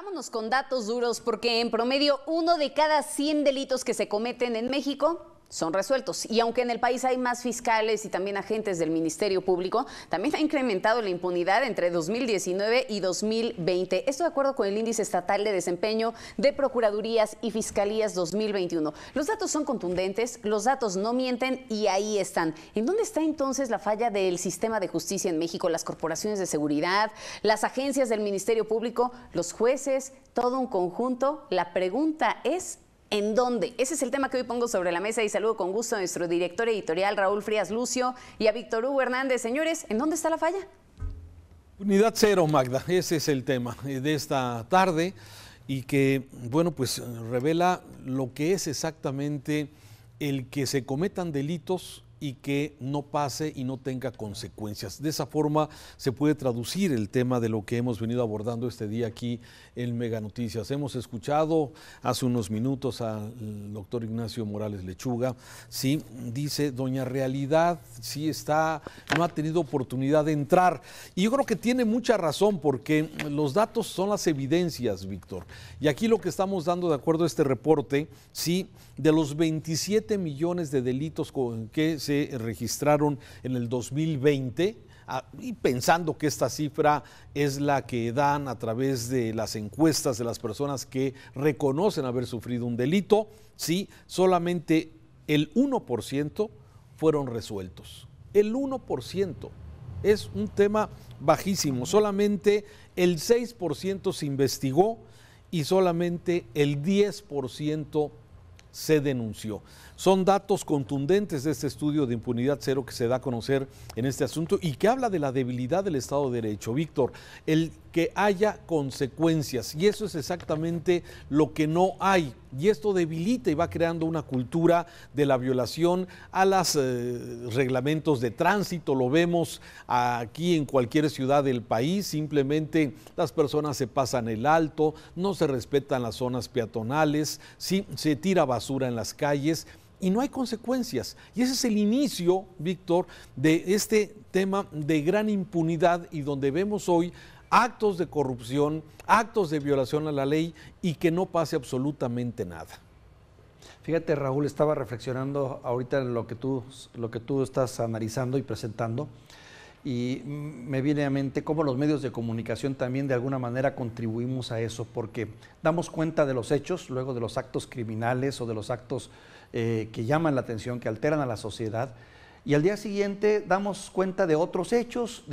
Vámonos con datos duros porque en promedio 1 de cada 100 delitos que se cometen en México son resueltos. Y aunque en el país hay más fiscales y también agentes del Ministerio Público, también ha incrementado la impunidad entre 2019 y 2020. Esto de acuerdo con el Índice Estatal de Desempeño de Procuradurías y Fiscalías 2021. Los datos son contundentes, los datos no mienten y ahí están. ¿En dónde está entonces la falla del sistema de justicia en México? Las corporaciones de seguridad, las agencias del Ministerio Público, los jueces, todo un conjunto. La pregunta es: ¿en dónde? Ese es el tema que hoy pongo sobre la mesa y saludo con gusto a nuestro director editorial Raúl Frías Lucio y a Víctor Hugo Hernández. Señores, ¿en dónde está la falla? Unidad cero, Magda, ese es el tema de esta tarde y que, bueno, pues revela lo que es exactamente el que se cometan delitos y que no pase y no tenga consecuencias. De esa forma se puede traducir el tema de lo que hemos venido abordando este día aquí en Mega Noticias. Hemos escuchado hace unos minutos al doctor Ignacio Morales Lechuga. Sí, dice, doña Realidad sí está, no ha tenido oportunidad de entrar. Y yo creo que tiene mucha razón porque los datos son las evidencias, Víctor. Y aquí lo que estamos dando, de acuerdo a este reporte, sí, de los 27 millones de delitos que se registraron en el 2020, y pensando que esta cifra es la que dan a través de las encuestas de las personas que reconocen haber sufrido un delito, sí, solamente el 1% fueron resueltos. El 1%. Es un tema bajísimo. Solamente el 6% se investigó y solamente el 10% se denunció. Son datos contundentes de este estudio de impunidad cero que se da a conocer en este asunto y que habla de la debilidad del Estado de Derecho. Víctor, el que haya consecuencias, y eso es exactamente lo que no hay, y esto debilita y va creando una cultura de la violación a los reglamentos de tránsito. Lo vemos aquí en cualquier ciudad del país, simplemente las personas se pasan el alto, no se respetan las zonas peatonales, sí, se tira basura en las calles y no hay consecuencias. Y ese es el inicio, Víctor, de este tema de gran impunidad y donde vemos hoy actos de corrupción, actos de violación a la ley y que no pase absolutamente nada. Fíjate, Raúl, estaba reflexionando ahorita en lo que tú estás analizando y presentando, y me viene a mente cómo los medios de comunicación también de alguna manera contribuimos a eso, porque damos cuenta de los hechos, luego de los actos criminales o de los actos que llaman la atención, que alteran a la sociedad, y al día siguiente damos cuenta de otros hechos,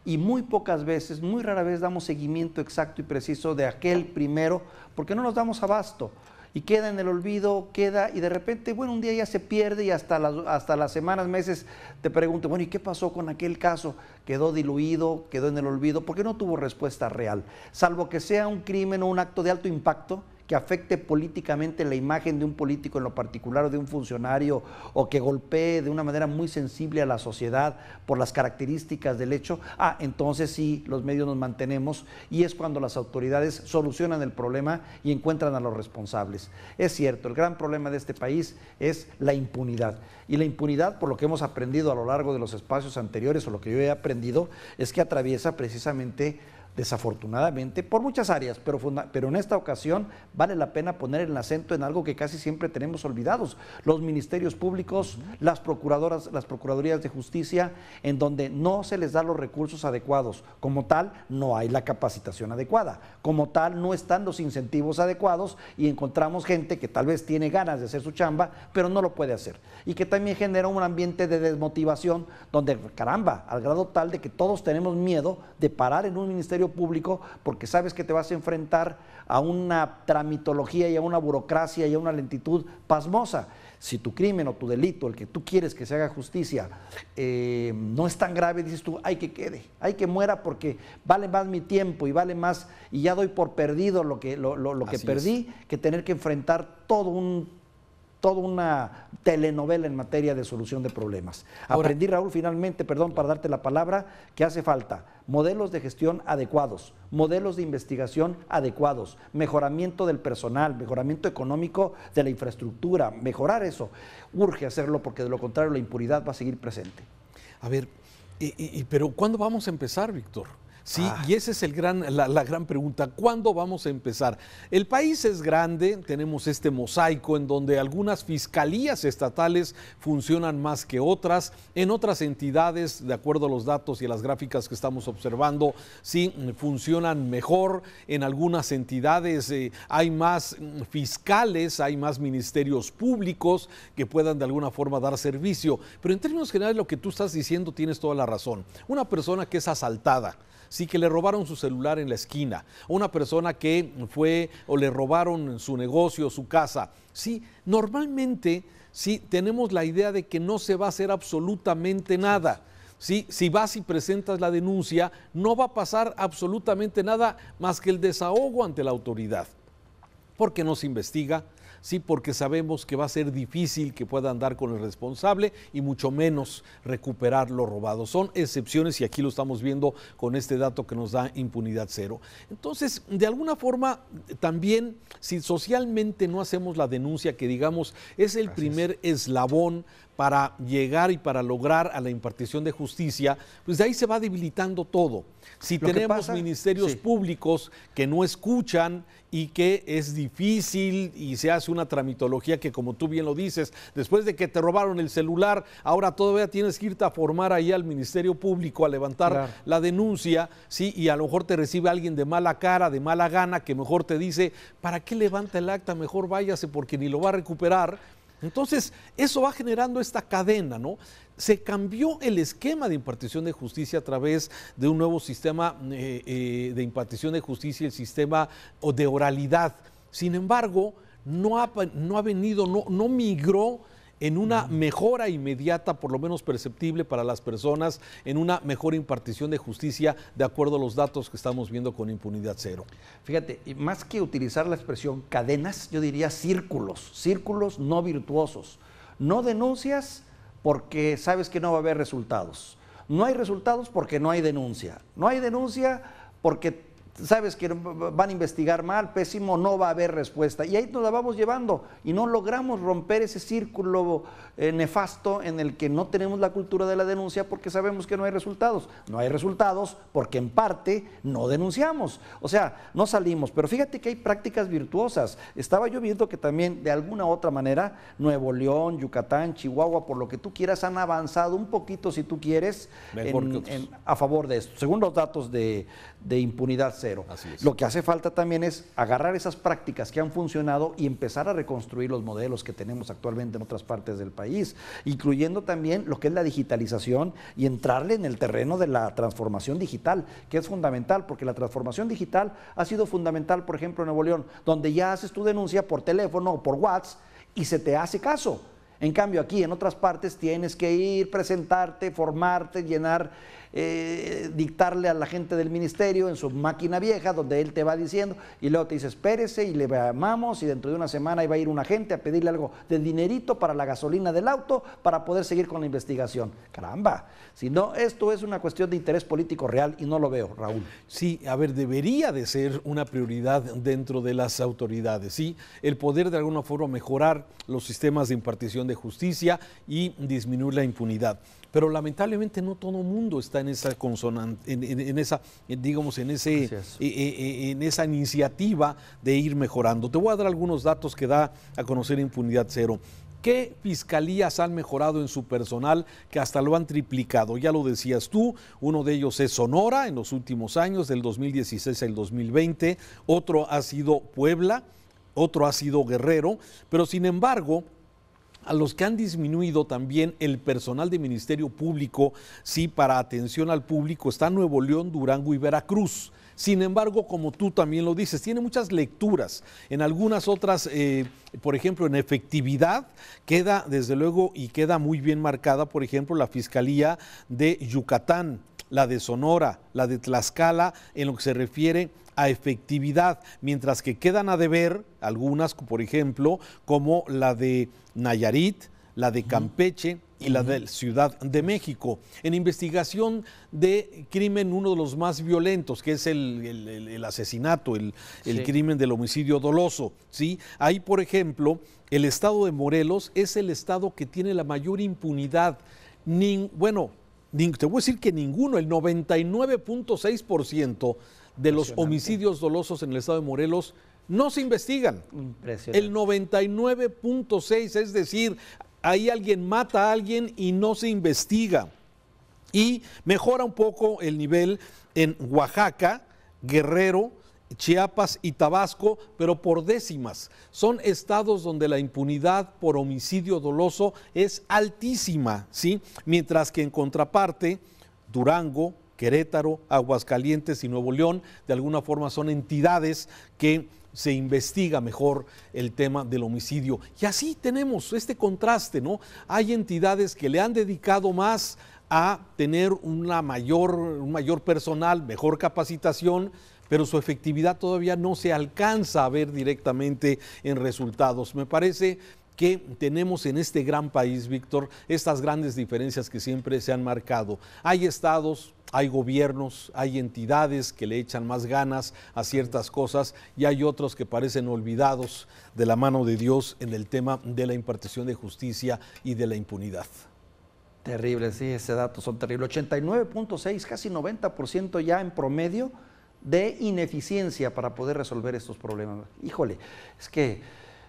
y muy pocas veces, muy rara vez damos seguimiento exacto y preciso de aquel primero, porque no nos damos abasto. Y queda en el olvido, y de repente, bueno, un día ya se pierde y hasta las semanas, meses te pregunto, bueno, ¿y qué pasó con aquel caso? Quedó diluido, quedó en el olvido, porque no tuvo respuesta real. Salvo que sea un crimen o un acto de alto impacto que afecte políticamente la imagen de un político en lo particular o de un funcionario, o que golpee de una manera muy sensible a la sociedad por las características del hecho, entonces sí, los medios nos mantenemos y es cuando las autoridades solucionan el problema y encuentran a los responsables. Es cierto, el gran problema de este país es la impunidad. Y la impunidad, por lo que hemos aprendido a lo largo de los espacios anteriores, o lo que yo he aprendido, es que atraviesa precisamente, desafortunadamente, por muchas áreas, pero en esta ocasión vale la pena poner el acento en algo que casi siempre tenemos olvidados: los ministerios públicos, las procuradurías de justicia, en donde no se les da los recursos adecuados. Como tal, no hay la capacitación adecuada, como tal, no están los incentivos adecuados, y encontramos gente que tal vez tiene ganas de hacer su chamba, pero no lo puede hacer, y que también genera un ambiente de desmotivación, donde, caramba, al grado tal de que todos tenemos miedo de parar en un ministerio público, porque sabes que te vas a enfrentar a una tramitología y a una burocracia y a una lentitud pasmosa. Si tu crimen o tu delito, el que tú quieres que se haga justicia, no es tan grave, dices tú, hay que quede, hay que muera, porque vale más mi tiempo y vale más, y ya doy por perdido lo que perdí, que tener que enfrentar toda una telenovela en materia de solución de problemas. Aprendí, Raúl, finalmente, perdón, para darte la palabra, que hace falta modelos de gestión adecuados, modelos de investigación adecuados, mejoramiento del personal, mejoramiento económico de la infraestructura, mejorar eso. Urge hacerlo, porque de lo contrario la impunidad va a seguir presente. A ver, pero ¿cuándo vamos a empezar, Víctor? Sí, y esa es la gran pregunta. ¿Cuándo vamos a empezar? El país es grande, tenemos este mosaico en donde algunas fiscalías estatales funcionan más que otras. En otras entidades, de acuerdo a los datos y a las gráficas que estamos observando, sí, funcionan mejor. En algunas entidades hay más fiscales, hay más ministerios públicos que puedan de alguna forma dar servicio. Pero en términos generales, lo que tú estás diciendo tienes toda la razón. Una persona que es asaltada, sí, que le robaron su celular en la esquina, una persona que fue o le robaron su negocio, su casa, sí, normalmente sí tenemos la idea de que no se va a hacer absolutamente nada. Sí, si vas y presentas la denuncia, no va a pasar absolutamente nada más que el desahogo ante la autoridad, porque no se investiga. Sí, porque sabemos que va a ser difícil que puedan dar con el responsable y mucho menos recuperar lo robado. Son excepciones y aquí lo estamos viendo con este dato que nos da impunidad cero. Entonces, de alguna forma, también, si socialmente no hacemos la denuncia, que digamos es el primer eslabón para llegar y para lograr a la impartición de justicia, pues de ahí se va debilitando todo. Si tenemos ministerios públicos que no escuchan y que es difícil y se hace una tramitología que, como tú bien lo dices, después de que te robaron el celular, ahora todavía tienes que irte a formar ahí al Ministerio Público a levantar la denuncia, ¿sí? Y a lo mejor te recibe alguien de mala cara, de mala gana, que mejor te dice, ¿para qué levanta el acta? Mejor váyase porque ni lo va a recuperar. Entonces, eso va generando esta cadena, ¿no? Se cambió el esquema de impartición de justicia a través de un nuevo sistema de impartición de justicia, el sistema de oralidad. Sin embargo, no migró en una mejora inmediata, por lo menos perceptible para las personas, en una mejor impartición de justicia, de acuerdo a los datos que estamos viendo con impunidad cero. Fíjate, y más que utilizar la expresión cadenas, yo diría círculos no virtuosos. No denuncias porque sabes que no va a haber resultados. No hay resultados porque no hay denuncia. No hay denuncia porque sabes que van a investigar mal, pésimo, no va a haber respuesta. Y ahí nos la vamos llevando y no logramos romper ese círculo nefasto en el que no tenemos la cultura de la denuncia porque sabemos que no hay resultados. No hay resultados porque en parte no denunciamos. O sea, no salimos. Pero fíjate que hay prácticas virtuosas. Estaba yo viendo que también de alguna otra manera Nuevo León, Yucatán, Chihuahua, por lo que tú quieras, han avanzado un poquito, si tú quieres, a favor de esto. Según los datos de impunidad cero. Lo que hace falta también es agarrar esas prácticas que han funcionado y empezar a reconstruir los modelos que tenemos actualmente en otras partes del país, incluyendo también lo que es la digitalización y entrarle en el terreno de la transformación digital, que es fundamental, porque la transformación digital ha sido fundamental, por ejemplo, en Nuevo León, donde ya haces tu denuncia por teléfono o por WhatsApp y se te hace caso. En cambio, aquí en otras partes tienes que ir, presentarte, formarte, llenar, dictarle a la gente del ministerio en su máquina vieja, donde él te va diciendo, y luego te dice, espérese, y le llamamos, y dentro de una semana iba a ir un agente a pedirle algo de dinerito para la gasolina del auto, para poder seguir con la investigación. Caramba, si no, esto es una cuestión de interés político real, y no lo veo, Raúl. Sí, a ver, debería de ser una prioridad dentro de las autoridades, ¿sí? El poder de alguna forma mejorar los sistemas de impartición de justicia y disminuir la impunidad. Pero lamentablemente no todo el mundo está en esa consonante, en esa iniciativa de ir mejorando. Te voy a dar algunos datos que da a conocer Impunidad Cero. ¿Qué fiscalías han mejorado en su personal que hasta lo han triplicado? Ya lo decías tú, uno de ellos es Sonora en los últimos años, del 2016 al 2020, otro ha sido Puebla, otro ha sido Guerrero, pero sin embargo, a los que han disminuido también el personal de Ministerio Público, sí, para atención al público, está Nuevo León, Durango y Veracruz. Sin embargo, como tú también lo dices, tiene muchas lecturas. En algunas otras, por ejemplo, en efectividad, queda desde luego y queda muy bien marcada, por ejemplo, la Fiscalía de Yucatán, la de Sonora, la de Tlaxcala, en lo que se refiere a efectividad, mientras que quedan a deber algunas, por ejemplo, como la de Nayarit, la de Campeche y la de Ciudad de México. En investigación de crimen, uno de los más violentos, que es el asesinato, el crimen del homicidio doloso, ¿sí? Ahí, por ejemplo, el estado de Morelos es el estado que tiene la mayor impunidad. te voy a decir que ninguno, el 99.6% de los homicidios dolosos en el estado de Morelos no se investigan. Impresionante. El 99.6%, es decir, ahí alguien mata a alguien y no se investiga. Y mejora un poco el nivel en Oaxaca, Guerrero, Chiapas y Tabasco, pero por décimas. Son estados donde la impunidad por homicidio doloso es altísima, ¿sí? Mientras que en contraparte, Durango, Querétaro, Aguascalientes y Nuevo León, de alguna forma son entidades que se investiga mejor el tema del homicidio. Y así tenemos este contraste, ¿no? Hay entidades que le han dedicado más a tener un mayor personal, mejor capacitación, pero su efectividad todavía no se alcanza a ver directamente en resultados. Me parece que tenemos en este gran país, Víctor, estas grandes diferencias que siempre se han marcado. Hay estados, hay gobiernos, hay entidades que le echan más ganas a ciertas cosas y hay otros que parecen olvidados de la mano de Dios en el tema de la impartición de justicia y de la impunidad. Terrible, sí, ese dato son terribles. 89.6, casi 90% ya en promedio de ineficiencia para poder resolver estos problemas. Híjole, es que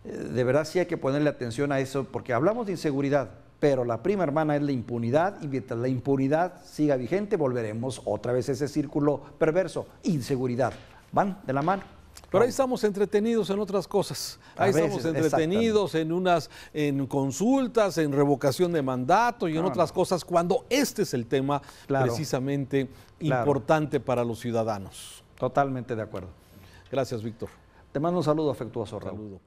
de verdad sí hay que ponerle atención a eso, porque hablamos de inseguridad, pero la prima hermana es la impunidad, y mientras la impunidad siga vigente, volveremos otra vez a ese círculo perverso, inseguridad. Van de la mano. Pero ahí estamos entretenidos en otras cosas. Ahí estamos entretenidos en consultas, en revocación de mandato y en otras cosas, cuando este es el tema precisamente importante para los ciudadanos. Totalmente de acuerdo. Gracias, Víctor. Te mando un saludo afectuoso, Raúl. Saludo.